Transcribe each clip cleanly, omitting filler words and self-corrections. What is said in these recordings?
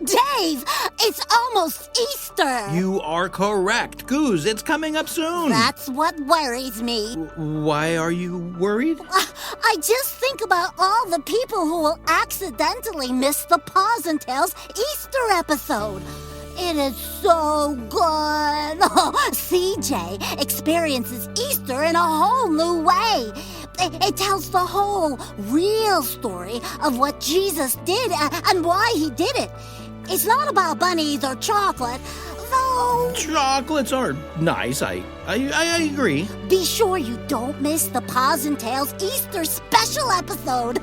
Dave, it's almost Easter. You are correct, Goose. It's coming up soon. That's what worries me. Why are you worried? I just think about all the people who will accidentally miss the Paws and Tails Easter episode. It is so good. CJ experiences Easter in a whole new way. It tells the whole real story of what Jesus did and why he did it. It's not about bunnies or chocolate, though. Chocolates are nice. I agree. Be sure you don't miss the Paws and Tails Easter special episode.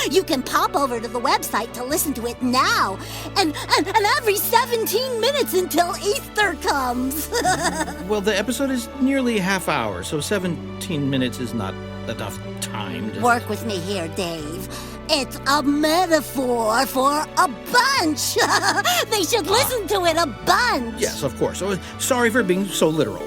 You can pop over to the website to listen to it now. And every 17 minutes until Easter comes. Well, the episode is nearly a half hour, so 17 minutes is not enough time to... Work with me here, Dave. It's a metaphor for a bunch. They should listen to it a bunch. Yes, of course. Oh, sorry for being so literal.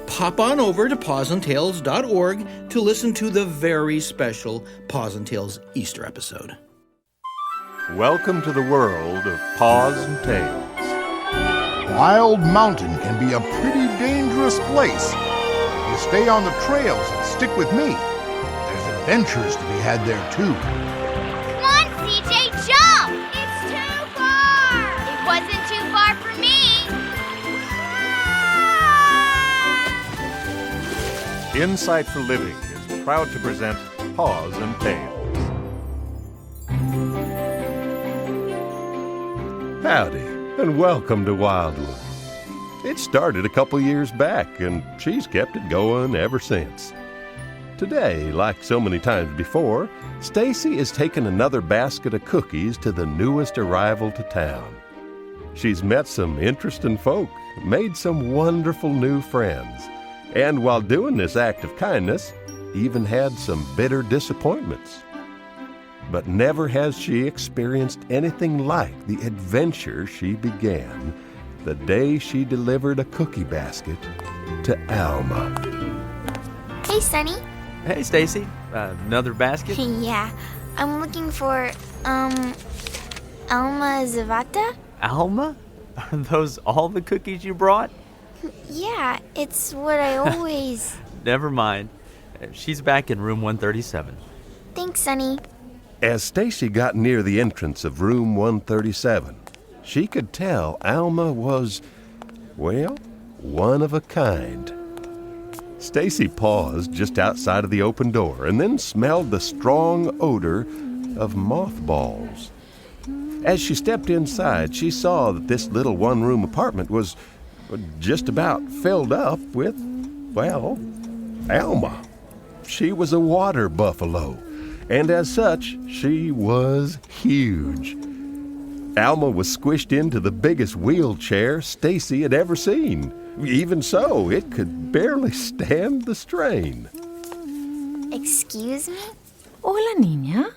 Pop on over to pawsandtails.org to listen to the very special Paws and Tails Easter episode. Welcome to the world of Paws and Tails. Wild Mountain can be a pretty dangerous place. If you stay on the trails and stick with me, there's adventures to be had there too. Come on, CJ, jump! It's too far! It wasn't too far for me! Insight for Living is proud to present Paws and Tails. Howdy, and welcome to Wildwood. It started a couple years back, and she's kept it going ever since. Today, like so many times before, Stacy is taking another basket of cookies to the newest arrival to town. She's met some interesting folk, made some wonderful new friends, and while doing this act of kindness, even had some bitter disappointments. But never has she experienced anything like the adventure she began the day she delivered a cookie basket to Alma. Hey, Sonny. Hey, Stacy. Another basket? Yeah, I'm looking for, Alma Zavata? Alma? Are those all the cookies you brought? Yeah, it's what I always... Never mind. She's back in room 137. Thanks, Sonny. As Stacy got near the entrance of room 137, she could tell Alma was, well, one of a kind. Stacy paused just outside of the open door and then smelled the strong odor of mothballs. As she stepped inside, she saw that this little one-room apartment was just about filled up with, well, Alma. She was a water buffalo, and as such, she was huge. Alma was squished into the biggest wheelchair Stacy had ever seen. Even so, it could barely stand the strain. Excuse me? Hola, niña.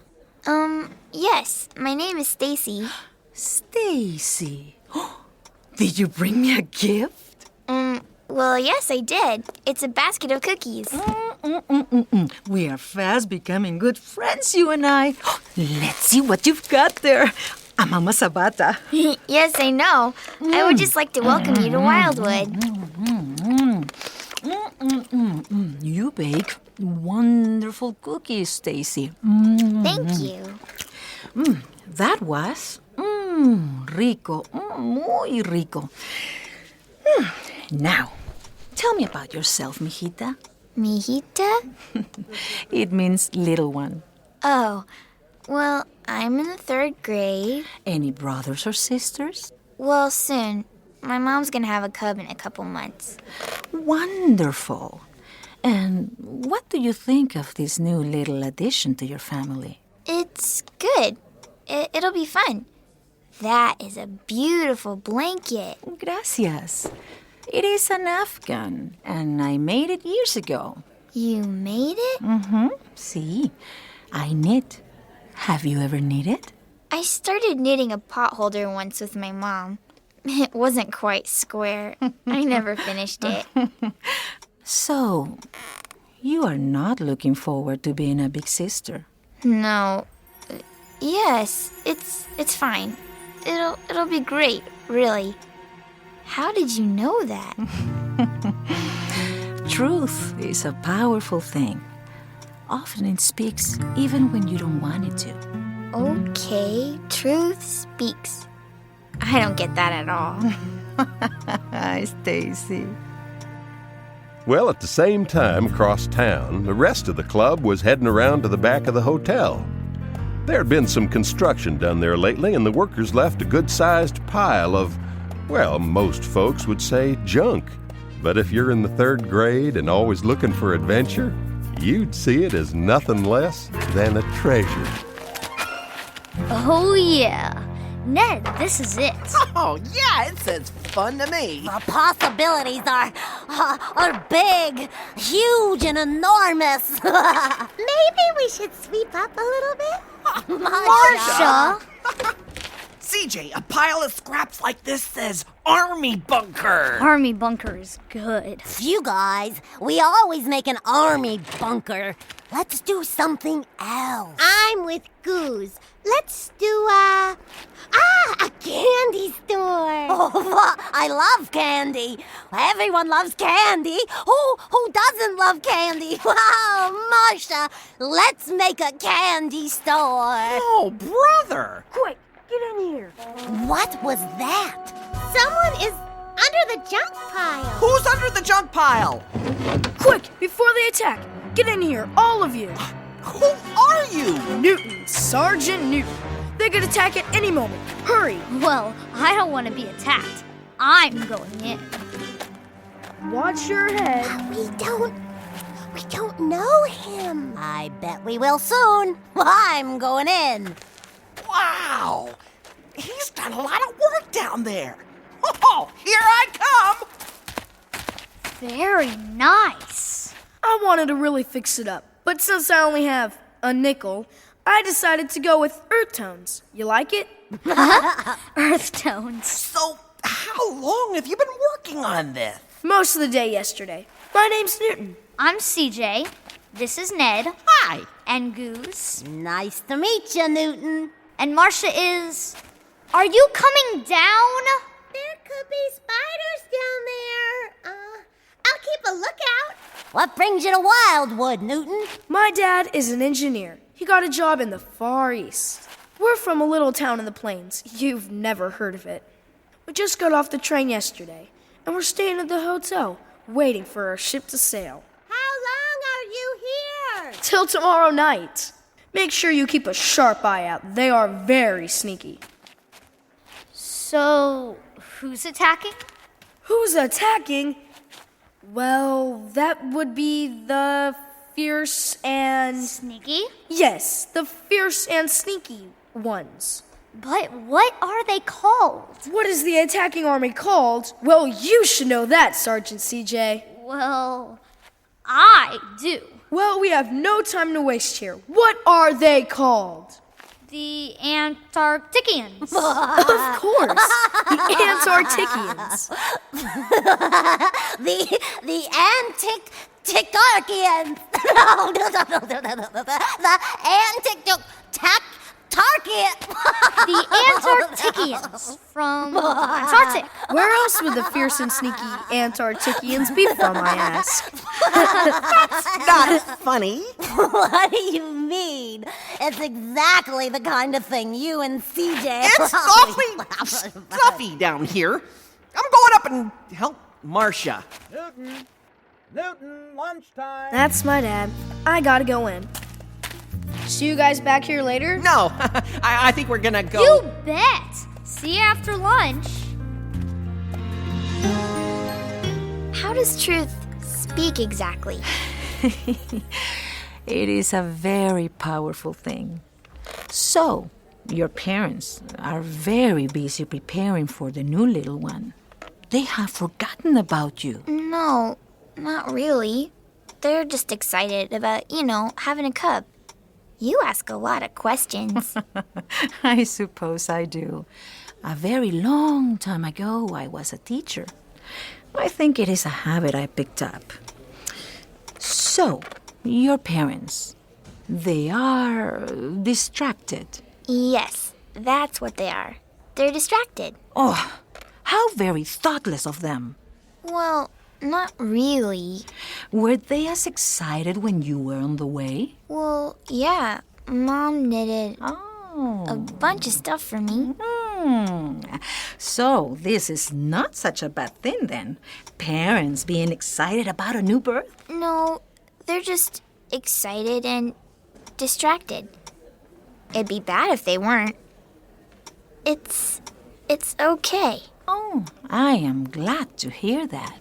Yes, my name is Stacy. Stacy. Did you bring me a gift? Well, yes, I did. It's a basket of cookies. We are fast becoming good friends, you and I. Let's see what you've got there. I'm Mama Sabata. Yes, I know. I would just like to welcome you to Wildwood. You bake wonderful cookies, Stacy. Thank you. That was rico, muy rico. Now, tell me about yourself, mijita. Mijita? It means little one. Oh, well, I'm in the 3rd grade. Any brothers or sisters? Well, soon. My mom's gonna have a cub in a couple months. Wonderful. And what do you think of this new little addition to your family? It's good. It'll be fun. That is a beautiful blanket. Gracias. It is an Afghan, and I made it years ago. You made it? See, I knit. Have you ever knitted? I started knitting a pot holder once with my mom. It wasn't quite square. I never finished it. So, you are not looking forward to being a big sister? No. Yes, it's fine. It'll be great, really. How did you know that? Truth is a powerful thing. Often it speaks even when you don't want it to. Okay, truth speaks. I don't get that at all. Hi, Stacy. Well, at the same time, across town, the rest of the club was heading around to the back of the hotel. There had been some construction done there lately, and the workers left a good-sized pile of, well, most folks would say junk. But if you're in the 3rd grade and always looking for adventure, you'd see it as nothing less than a treasure. Oh, yeah. Ned, this is it. Oh, yeah, it says fun to me. The possibilities are big, huge, and enormous. Maybe we should sweep up a little bit? Marsha! CJ, a pile of scraps like this says Army Bunker. Army bunker is good. You guys, we always make an army bunker. Let's do something else. I'm with Goose. Let's do a candy store. Oh, I love candy. Everyone loves candy. Who doesn't love candy? Wow, Marsha, let's make a candy store. Oh, brother. Quick, get in here. What was that? Someone is under the junk pile. Who's under the junk pile? Quick, before they attack, get in here, all of you. Who are you? Newton, Sergeant Newton. They could attack at any moment. Hurry. Well, I don't want to be attacked. I'm going in. Watch your head. We don't know him. I bet we will soon. I'm going in. Wow. He's done a lot of work down there. Oh, here I come. Very nice. I wanted to really fix it up, but since I only have a nickel, I decided to go with earth tones. You like it? Earth tones. So, how long have you been working on this? Most of the day yesterday. My name's Newton. I'm CJ. This is Ned. Hi. And Goose. Nice to meet you, Newton. And Marsha is... Are you coming down? There could be spiders down there. I'll keep a lookout. What brings you to Wildwood, Newton? My dad is an engineer. He got a job in the Far East. We're from a little town in the plains. You've never heard of it. We just got off the train yesterday, and we're staying at the hotel, waiting for our ship to sail. How long are you here? Till tomorrow night. Make sure you keep a sharp eye out. They are very sneaky. So, who's attacking? Who's attacking? Well, that would be the fierce and... Sneaky? Yes, the fierce and sneaky ones. But what are they called? What is the attacking army called? Well, you should know that, Sergeant CJ. Well, I do. Well, we have no time to waste here. What are they called? The Antarcticians. Of course, the Antarcticians. the Antarcticians. No. The The Antarcticians from Antarctic. Where else would the fierce and sneaky Antarcticians be from, I ask? Not funny. What do you mean? It's exactly the kind of thing you and CJ It's awfully stuffy down here. I'm going up and help Marsha. Newton, lunchtime. That's my dad. I gotta go in. See you guys back here later? No, I think we're gonna go. You bet. See you after lunch. How does truth speak exactly? It is a very powerful thing. So, your parents are very busy preparing for the new little one. They have forgotten about you. No, not really. They're just excited about, having a cub. You ask a lot of questions. I suppose I do. A very long time ago, I was a teacher. I think it is a habit I picked up. So, your parents, they are distracted. Yes, that's what they are. they're distracted. Oh, how very thoughtless of them. Well, not really. Were they as excited when you were on the way? Well, yeah. Mom knitted a Oh. bunch of stuff for me. So this is not such a bad thing then. Parents being excited about a new birth? No, they're just excited and distracted. It'd be bad if they weren't. It's okay. Oh, I am glad to hear that.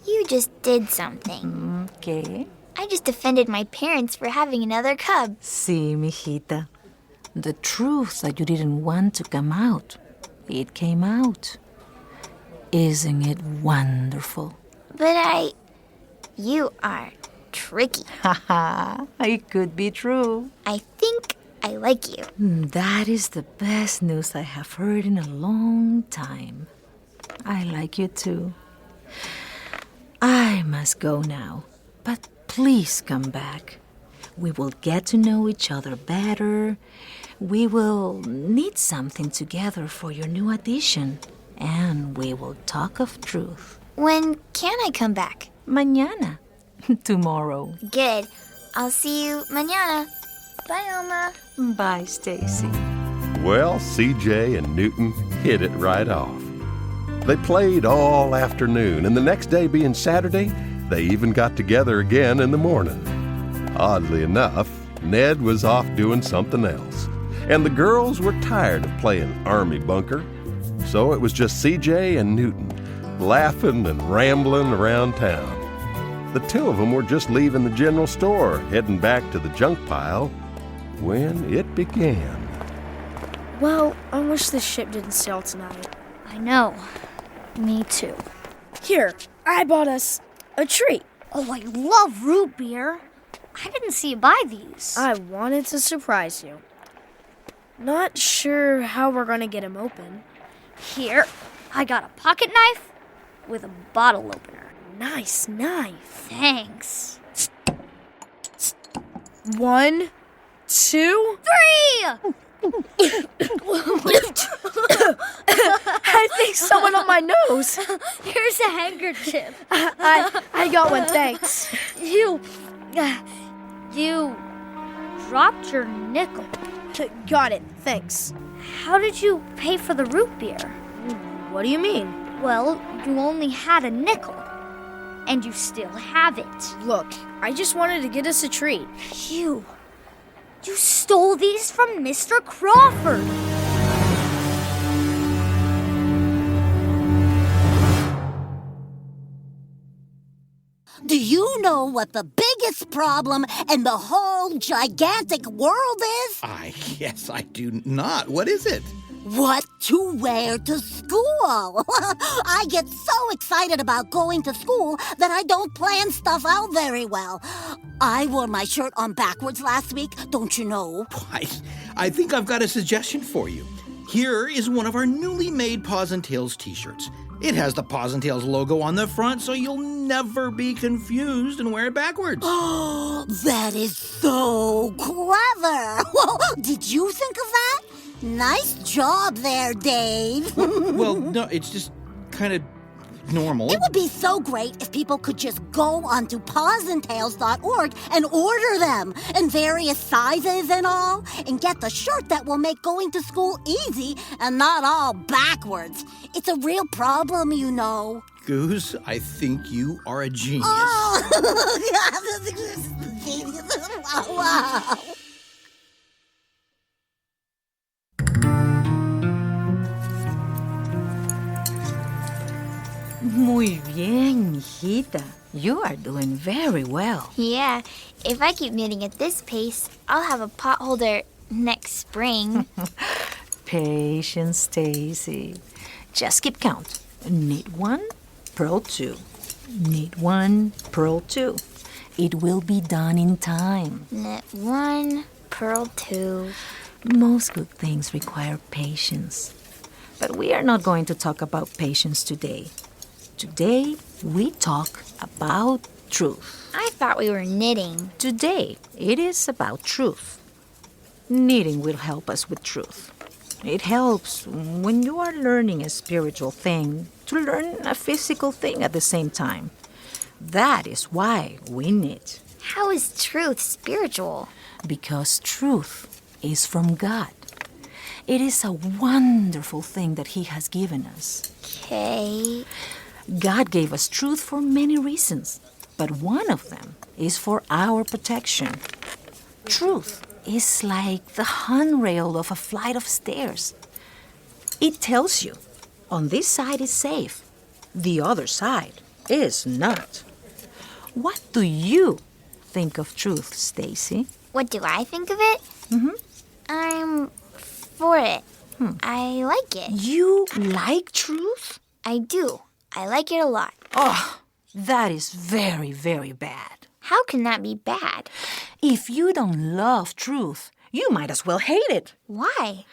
You just did something. Okay. I just defended my parents for having another cub. See, mijita. The truth that you didn't want to come out, it came out. Isn't it wonderful? But you are tricky. Haha, it could be true. I think I like you. That is the best news I have heard in a long time. I like you too. I must go now, but please come back. We will get to know each other better. We will knit something together for your new addition, and we will talk of truth. When can I come back? Mañana. Tomorrow. Good. I'll see you mañana. Bye, Elma. Bye, Stacy. Well, CJ and Newton hit it right off. They played all afternoon, and the next day being Saturday, they even got together again in the morning. Oddly enough, Ned was off doing something else, and the girls were tired of playing Army Bunker. So it was just CJ and Newton, laughing and rambling around town. The two of them were just leaving the general store, heading back to the junk pile, when it began. Well, I wish the ship didn't sail tonight. I know. Me too. Here, I bought us a treat. Oh, I love root beer. I didn't see you buy these. I wanted to surprise you. Not sure how we're going to get him open. Here, I got a pocket knife with a bottle opener. Nice knife. Thanks. 1, 2, 3! I think someone on my nose. Here's a handkerchief. I got one, thanks. You dropped your nickel. Got it, thanks. How did you pay for the root beer? What do you mean? Well, you only had a nickel, and you still have it. Look, I just wanted to get us a treat. You stole these from Mr. Crawford. Do you know what the biggest problem in the whole gigantic world is? Yes, I do not. What is it? What to wear to school. I get so excited about going to school that I don't plan stuff out very well. I wore my shirt on backwards last week, don't you know? I think I've got a suggestion for you. Here is one of our newly made Paws and Tails t-shirts. It has the Paws and Tails logo on the front, so you'll never be confused and wear it backwards. Oh, that is so clever. Well, did you think of that? Nice job there, Dave. Well, no, it's just kind of normal. It would be so great if people could just go onto pawsandtails.org and order them in various sizes and all, and get the shirt that will make going to school easy and not all backwards. It's a real problem, you know. Goose, I think you are a genius. Oh, wow. Muy bien, hijita. You are doing very well. Yeah, if I keep knitting at this pace, I'll have a pot holder next spring. Patience, Stacy. Just keep count. Knit 1, purl 2. Knit 1, purl 2. It will be done in time. Knit 1, purl 2. Most good things require patience. But we are not going to talk about patience today. Today, we talk about truth. I thought we were knitting. Today, it is about truth. Knitting will help us with truth. It helps when you are learning a spiritual thing to learn a physical thing at the same time. That is why we knit. How is truth spiritual? Because truth is from God. It is a wonderful thing that He has given us. Okay. God gave us truth for many reasons, but one of them is for our protection. Truth is like the handrail of a flight of stairs. It tells you, on this side is safe, the other side is not. What do you think of truth, Stacy? What do I think of it? I'm for it. I like it. You like truth? I do. I like it a lot. Oh, that is very, very bad. How can that be bad? If you don't love truth, you might as well hate it. Why?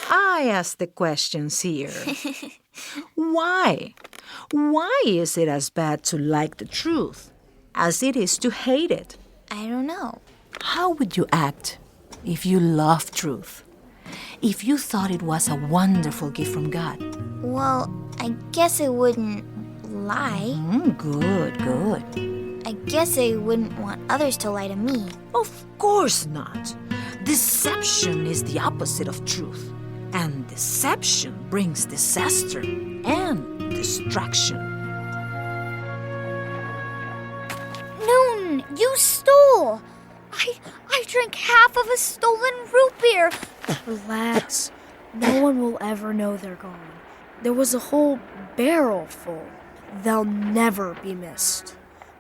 I ask the questions here. Why? Why is it as bad to like the truth as it is to hate it? I don't know. How would you act if you loved truth? If you thought it was a wonderful gift from God? Well, I guess I wouldn't lie. Good. I guess I wouldn't want others to lie to me. Of course not. Deception is the opposite of truth. And deception brings disaster and destruction. Newton, you stole! I drank half of a stolen root beer. Relax. No one will ever know they're gone. There was a whole barrel full. They'll never be missed.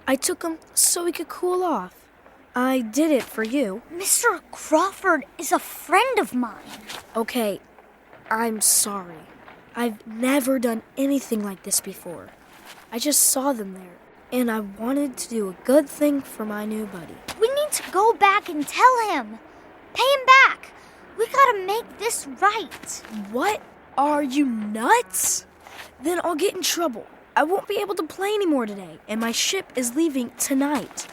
I took them so we could cool off. I did it for you. Mr. Crawford is a friend of mine. Okay, I'm sorry. I've never done anything like this before. I just saw them there, and I wanted to do a good thing for my new buddy. We need to go back and tell him. Pay him back. We gotta make this right. What? Are you nuts? Then I'll get in trouble. I won't be able to play anymore today, and my ship is leaving tonight.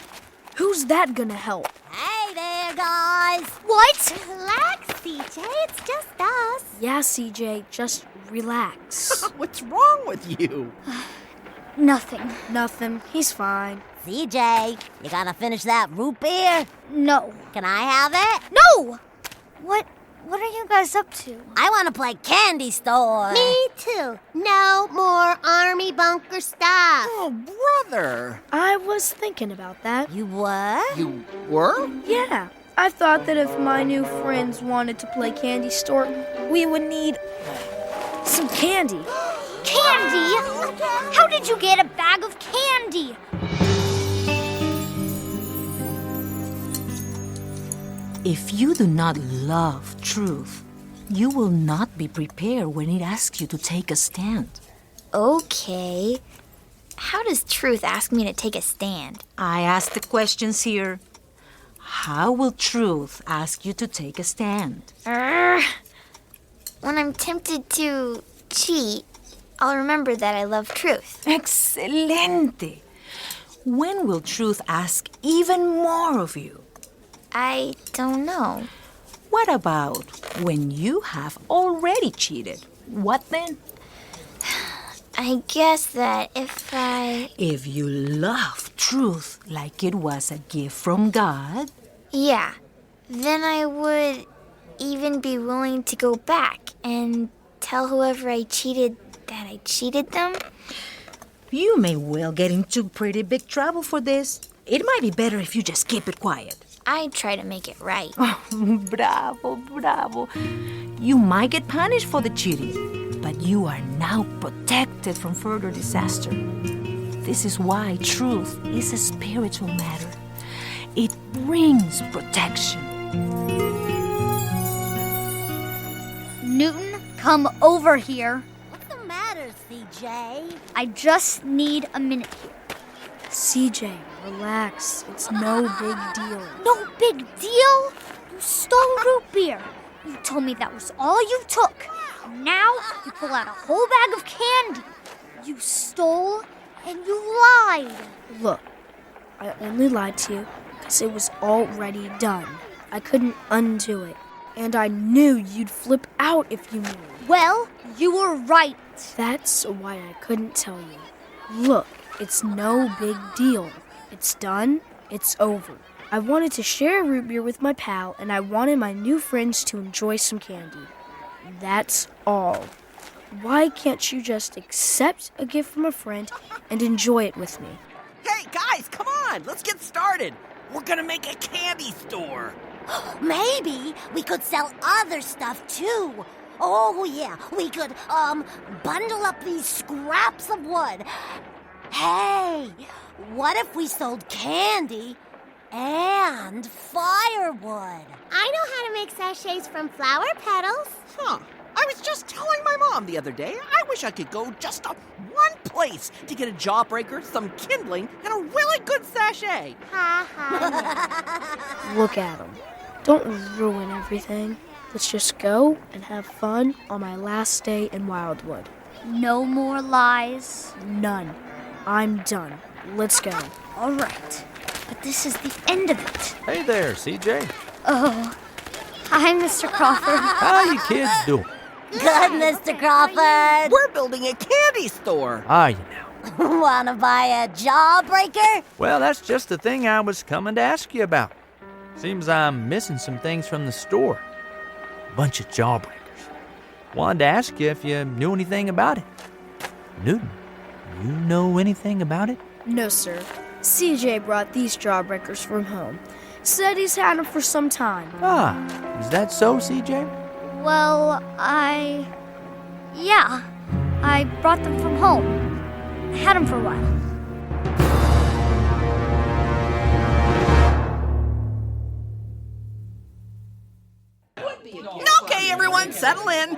Who's that gonna help? Hey there, guys. What? Relax, CJ. It's just us. Yeah, CJ, just relax. What's wrong with you? Nothing. Nothing. He's fine. CJ, you gotta finish that root beer. No. Can I have it? No! What are you guys up to? I want to play Candy Store. Me too. No more army bunker stuff. Oh, brother. I was thinking about that. You what? You were? Yeah. I thought that if my new friends wanted to play Candy Store, we would need some candy. Candy? How did you get a bag of candy? If you do not love truth, you will not be prepared when it asks you to take a stand. Okay. How does truth ask me to take a stand? I ask the questions here. How will truth ask you to take a stand? When I'm tempted to cheat, I'll remember that I love truth. Excelente! When will truth ask even more of you? I don't know. What about when you have already cheated? What then? I guess that if you love truth like it was a gift from God, yeah, then I would even be willing to go back and tell whoever I cheated that I cheated them. You may well get into pretty big trouble for this. It might be better if you just keep it quiet. I try to make it right. Bravo. You might get punished for the cheating, but you are now protected from further disaster. This is why truth is a spiritual matter. It brings protection. Newton, come over here. What's the matter, CJ? I just need a minute here. CJ, relax. It's no big deal. No big deal? You stole root beer. You told me that was all you took. Now you pull out a whole bag of candy. You stole and you lied. Look, I only lied to you because it was already done. I couldn't undo it. And I knew you'd flip out if you knew. Well, you were right. That's why I couldn't tell you. Look, it's no big deal. It's done. It's over. I wanted to share a root beer with my pal, and I wanted my new friends to enjoy some candy. That's all. Why can't you just accept a gift from a friend and enjoy it with me? Hey, guys, come on. Let's get started. We're gonna make a candy store. Maybe we could sell other stuff too. Oh, yeah, we could, bundle up these scraps of wood. Hey, what if we sold candy and firewood? I know how to make sachets from flower petals. Huh. I was just telling my mom the other day, I wish I could go just to one place to get a jawbreaker, some kindling, and a really good sachet. Ha ha. Look at them. Don't ruin everything. Let's just go and have fun on my last day in Wildwood. No more lies. None. I'm done. Let's go. All right. But this is the end of it. Hey there, CJ. Oh. Hi, Mr. Crawford. How you kids doing? Good, Mr. Crawford. We're building a candy store. Are you now? Wanna buy a jawbreaker? Well, that's just the thing I was coming to ask you about. Seems I'm missing some things from the store. Bunch of jawbreakers. Wanted to ask you if you knew anything about it. Newton, you know anything about it? No, sir. CJ brought these jawbreakers from home. Said he's had them for some time. Ah, is that so, CJ? Well, Yeah. I brought them from home. I had them for a while. Okay, everyone, settle in.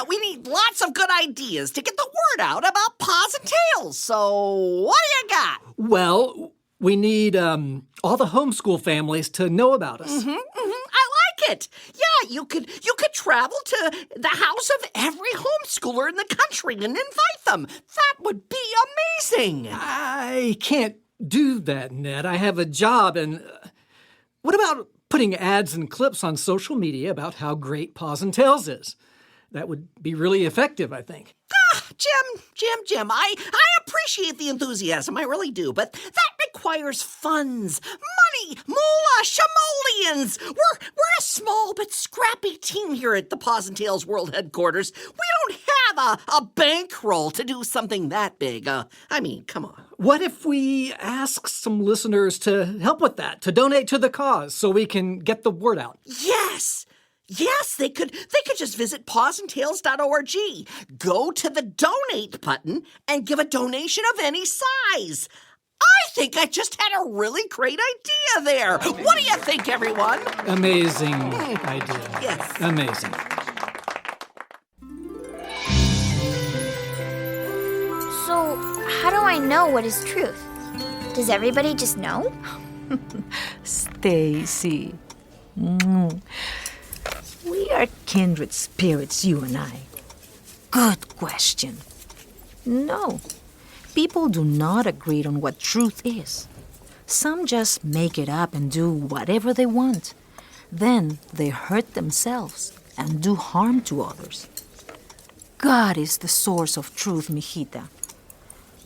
We need lots of good ideas to get the word out about Paws and Tails. So, what do you got? Well, we need all the homeschool families to know about us. I like it. Yeah, you could travel to the house of every homeschooler in the country and invite them. That would be amazing. I can't do that, Ned. I have a job, and what about putting ads and clips on social media about how great Paws and Tails is? That would be really effective, I think. Jim, I appreciate the enthusiasm, I really do, but that requires funds, money, moolah, simoleons. We're a small but scrappy team here at the Paws and Tails World Headquarters. We don't have a bankroll to do something that big. I mean, come on. What if we ask some listeners to help with that, to donate to the cause so we can get the word out? Yes, they could just visit pawsandtails.org. Go to the donate button and give a donation of any size. I think I just had a really great idea there. What do you think, everyone? Amazing idea. Yes. Amazing. So, how do I know what is truth? Does everybody just know? Stacy. We are kindred spirits, you and I. Good question. No, people do not agree on what truth is. Some just make it up and do whatever they want. Then they hurt themselves and do harm to others. God is the source of truth, mijita.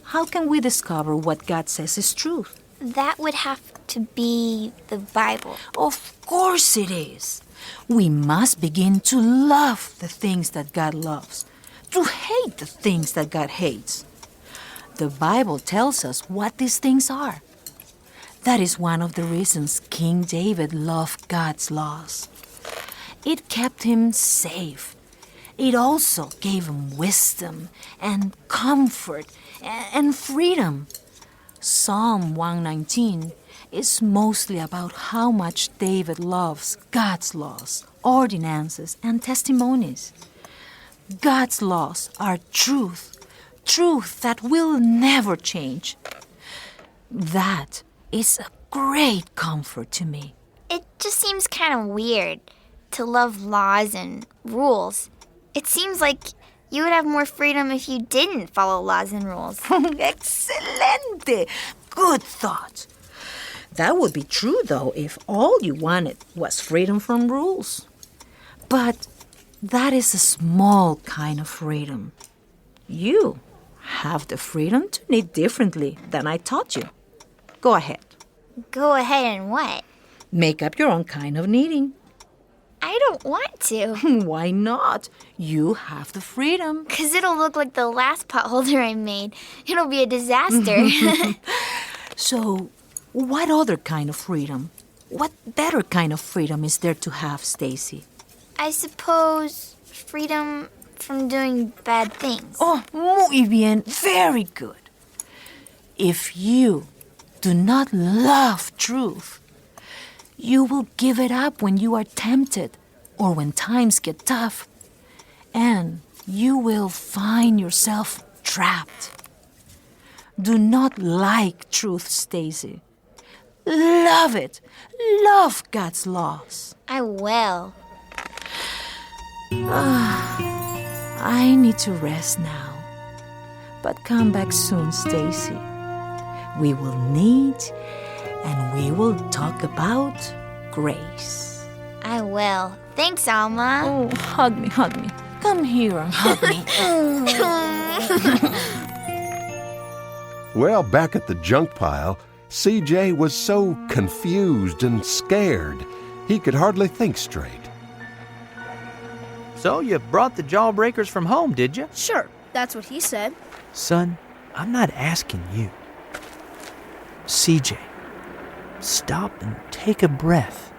How can we discover what God says is truth? That would have to be the Bible. Of course it is. We must begin to love the things that God loves, to hate the things that God hates. The Bible tells us what these things are. That is one of the reasons King David loved God's laws. It kept him safe. It also gave him wisdom and comfort and freedom. Psalm 119 is mostly about how much David loves God's laws, ordinances, and testimonies. God's laws are truth, truth that will never change. That is a great comfort to me. It just seems kind of weird to love laws and rules. It seems like you would have more freedom if you didn't follow laws and rules. Excelente! Good thought. That would be true, though, if all you wanted was freedom from rules. But that is a small kind of freedom. You have the freedom to knit differently than I taught you. Go ahead. Go ahead and what? Make up your own kind of knitting. I don't want to. Why not? You have the freedom. 'Cause it'll look like the last pot holder I made. It'll be a disaster. So, what other kind of freedom? What better kind of freedom is there to have, Stacy? I suppose freedom from doing bad things. Oh, muy bien. Very good. If you do not love truth, you will give it up when you are tempted or when times get tough. And you will find yourself trapped. Do not like truth, Stacy. Love it. Love God's laws. I will. I need to rest now. But come back soon, Stacy. We will knit and we will talk about grace. I will. Thanks, Alma. Oh, hug me, hug me. Come here and hug me. Well, back at the junk pile, CJ was so confused and scared, he could hardly think straight. So you brought the jawbreakers from home, did you? Sure, that's what he said. Son, I'm not asking you. CJ, stop and take a breath.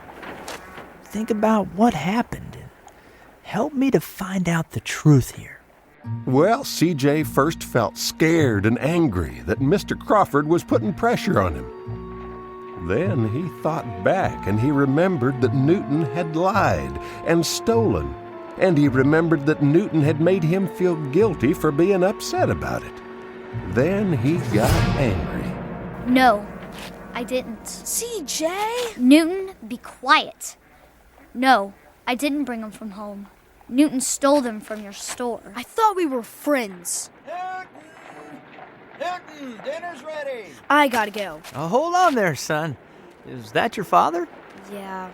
Think about what happened and help me to find out the truth here. Well, CJ first felt scared and angry that Mr. Crawford was putting pressure on him. Then he thought back and he remembered that Newton had lied and stolen. And he remembered that Newton had made him feel guilty for being upset about it. Then he got angry. No, I didn't. CJ? Newton, be quiet. No, I didn't bring them from home. Newton stole them from your store. I thought we were friends. Newton, dinner's ready. I gotta go. Hold on there, son. Is that your father? Yeah.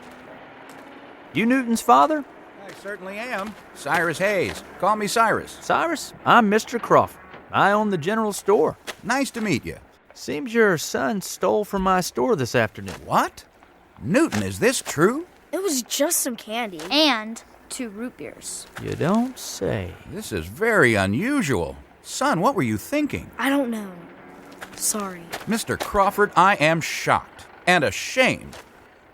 You Newton's father? I certainly am. Cyrus Hayes. Call me Cyrus. Cyrus, I'm Mr. Crawford. I own the general store. Nice to meet you. Seems your son stole from my store this afternoon. What? Newton, is this true? It was just some candy. And 2 root beers. You don't say. This is very unusual. Son, what were you thinking? I don't know. Sorry. Mr. Crawford, I am shocked and ashamed.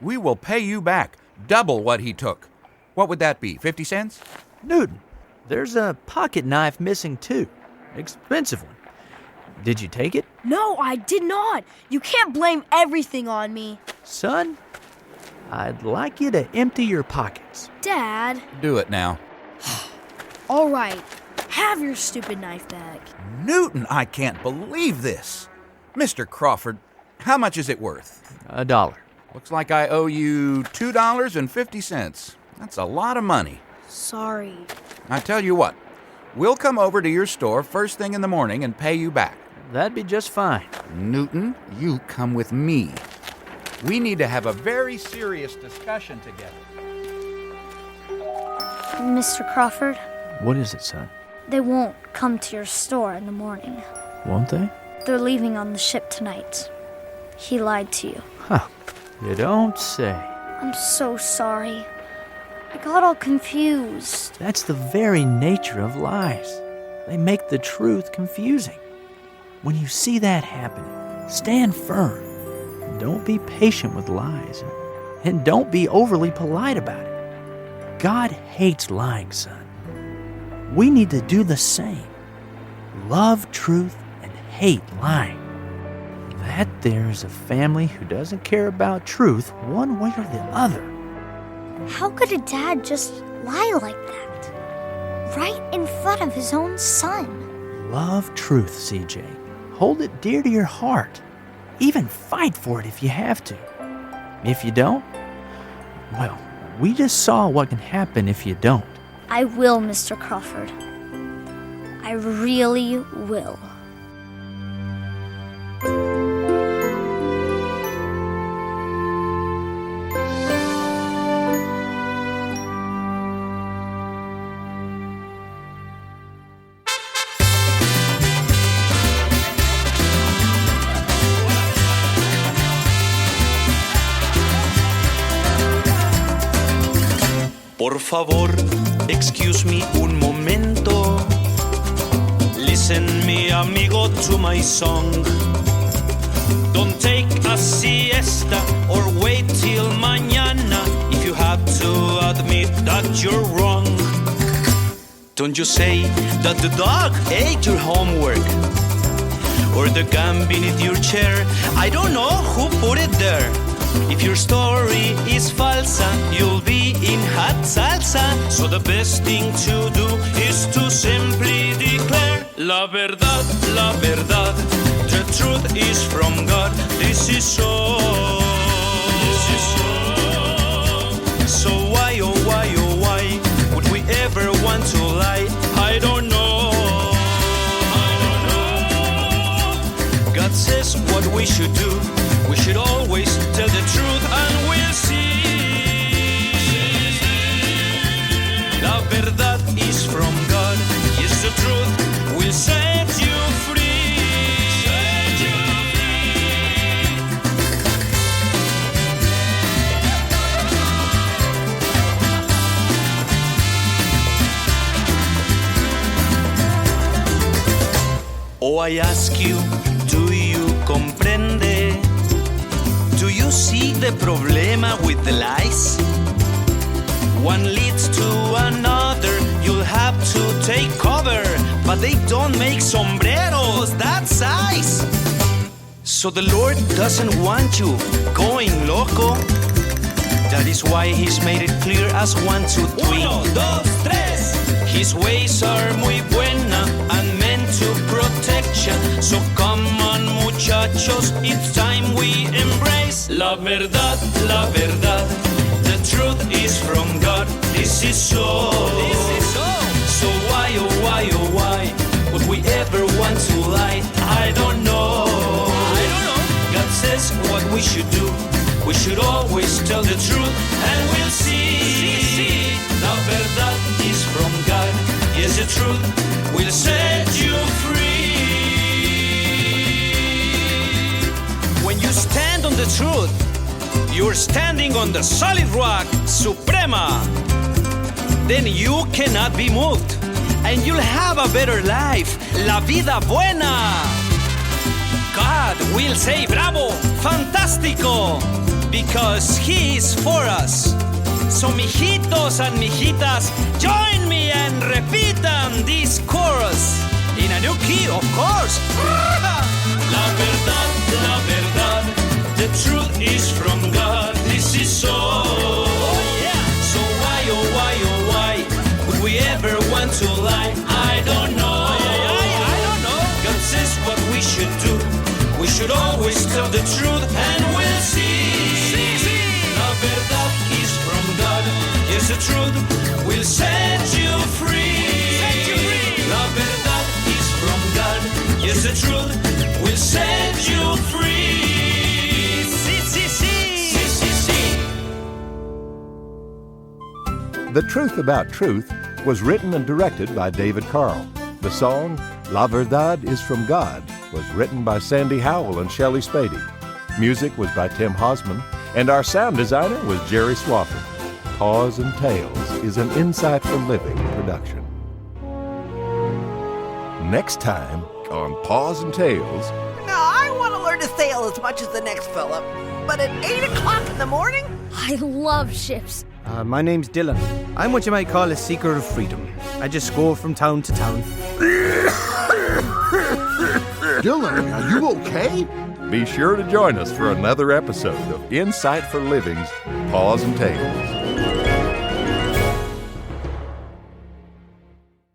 We will pay you back double what he took. What would that be, 50 cents? Newton, there's a pocket knife missing too. Expensive one. Did you take it? No, I did not. You can't blame everything on me. Son, I'd like you to empty your pockets. Dad. Do it now. All right. Have your stupid knife back. Newton, I can't believe this. Mr. Crawford, how much is it worth? $1. Looks like I owe you $2.50. That's a lot of money. Sorry. I tell you what, we'll come over to your store first thing in the morning and pay you back. That'd be just fine. Newton, you come with me. We need to have a very serious discussion together. Mr. Crawford, What is it, son? they won't come to your store in the morning. Won't they? They're leaving on the ship tonight. He lied to you. Huh. You don't say. I'm so sorry. I got all confused. That's the very nature of lies. They make the truth confusing. When you see that happening, stand firm. Don't be patient with lies. And don't be overly polite about it. God hates lying, son. We need to do the same. Love truth and hate lying. That there is a family who doesn't care about truth one way or the other. How could a dad just lie like that? Right in front of his own son. Love truth, CJ. Hold it dear to your heart. Even fight for it if you have to. If you don't, well, we just saw what can happen if you don't. I will, Mr. Crawford. I really will. Por favor, excuse me un momento. Listen, mi amigo, to my song. Don't take a siesta or wait till mañana if you have to admit that you're wrong. Don't you say that the dog ate your homework or the gum beneath your chair. I don't know who put it there. If your story is falsa, you'll be in hot salsa. So the best thing to do is to simply declare la verdad, the truth is from God. This is so. So why, oh why, oh why would we ever want to lie? I don't know. God says what we should do. We should always tell the truth and we'll see. La verdad is from God. Yes, the truth will set you free. Set you free. Oh, I ask you, do you comprende? Do you see the problema with the lies? One leads to another, you'll have to take cover, but they don't make sombreros that size. So the Lord doesn't want you going loco. That is why He's made it clear as 1, 2, 3. 1, 2, 3. His ways are muy buena and meant to protect ya. So come on, muchachos, it's time we embrace la verdad, the truth is from God. This is so. So why, oh why, oh why would we ever want to lie? I don't know. God says what we should do. We should always tell the truth and we'll see. La verdad is from God. Yes, the truth will set you free. When you stand on the truth, you're standing on the solid rock, Suprema. Then you cannot be moved, and you'll have a better life, la vida buena. God will say bravo, fantástico, because He is for us. So mijitos and mijitas, join me and repitan this chorus in a new key, of course. La verdad, the truth is from God. This is so. So why, oh why, oh why would we ever want to lie? I don't know. God says what we should do. We should always tell the truth and we'll see. La verdad is from God. Yes, the truth will set you free. La verdad is from God. Yes, the truth will set you free. The Truth About Truth was written and directed by David Carl. The song, La Verdad is from God, was written by Sandy Howell and Shelley Spady. Music was by Tim Hosman, and our sound designer was Jerry Swafford. Paws and Tales is an Insight for Living production. Next time on Paws and Tales. Now, I want to learn to sail as much as the next fella, but at 8 o'clock in the morning? I love ships. My name's Dylan. I'm what you might call a seeker of freedom. I just go from town to town. Dylan, are you okay? Be sure to join us for another episode of Insight for Living's Paws and Tales.